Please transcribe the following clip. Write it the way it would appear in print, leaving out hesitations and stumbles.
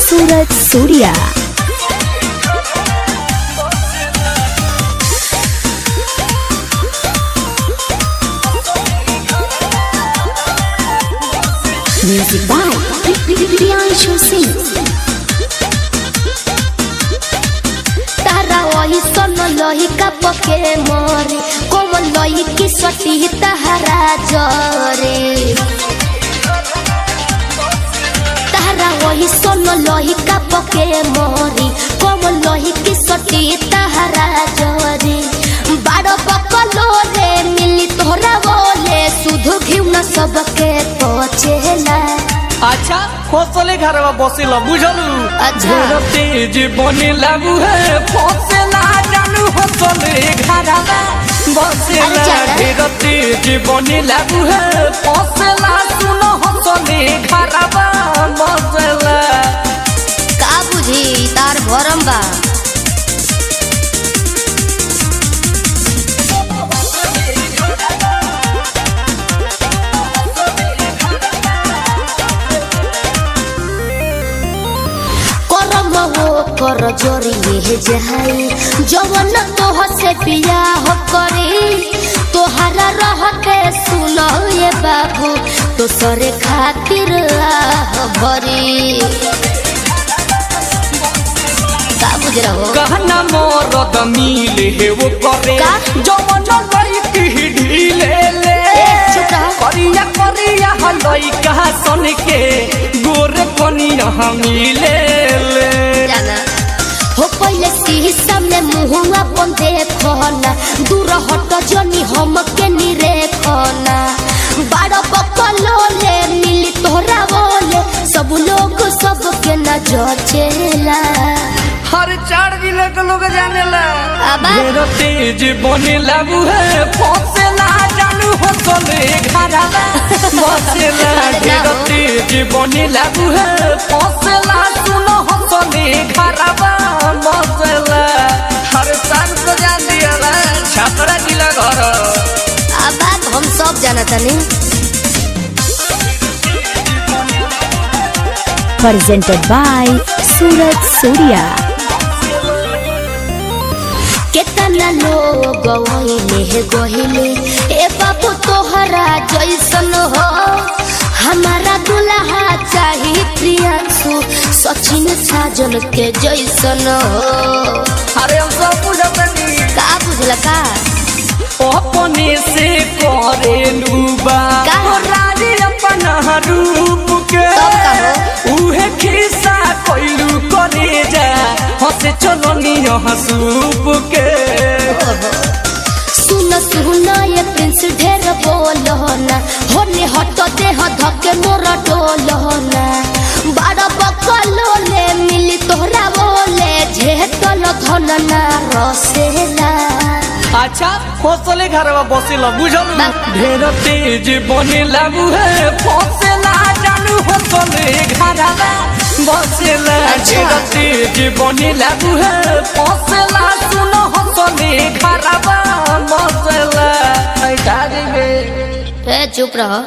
Suraj Surya. Music by Priyanshu Singh. तारा वही सन लही का पके मोरे कोमल लही की सटी तहरा जरे। तारा वही सन लही का पके मोरी कोमल लही की सटी तहरा जरे। बारो बकलो रे मिली तोहरा बोले सुध घिउ न सबके पचेला। अच्छा खोसले घरवा बसिला बुझलू। अच्छा तेज बने लागू है फसेला जानू हसले घरवा बसिला। ढेर तेज बने लागू है फसेला सुनो हसले घरवा बसिला। का बुझी तार भरम बा। कर जोरिए जहाई जवन तोह से बियाह करे तोहरा रहते सुनो ये बाबू तो सरे खातिर भरी। का बुझ रहो कहना मोरद मिले है वो करे जवन लईकी ढीले ले। करिया करिया हलई कहा सन के गोरे कनिया मिले ले। हो पहले शीशा में मुहुआ अपन देखना दूर हट जनी हम के निरेखना। बारो बकलो ले मिली तोहरा बोले सब लोग सबके न जचेला। हर 4 जिले के लोग जानेला। ढेर तेज बने लागू है फसेला जानू हसले घरवा बसेला। ढेर तेज बने लागू है फसेला सुनो हसले घरवा बसेला। हर साल तो जान दियाला छपरा जिला घर। अब हम सब जानता नहीं। प्रेजेंटेड बाय सूरज सूर्या। केतना लोग गहिले ए बाबू तोहरा जैसन हो। हमारा दुल्हा चाही प्रियांशु सचिन साजन के जैसन हो। अरे हम सब बुझतनी। का बुझला का अपने से करे लूबा राजे अपना रूप के उहे खिस्सा कोइलू करे जा हंसे चलनी हंसूप के। सुन सुन ये प्रिंस ढेर बोलना होने हट देह धके मोर डोलना। बारा बकलो ले मिली तोहरा बोले झेतल धन ना रसेला। अच्छा फसले घरवा बसिला बुझलू। ढेर तेज बने लागू है फसेला जानू हसले घरवा बसेला। ढेर तेज बने लागू है फसेला सुनो हसले घरवा बसेला। चुप रहो।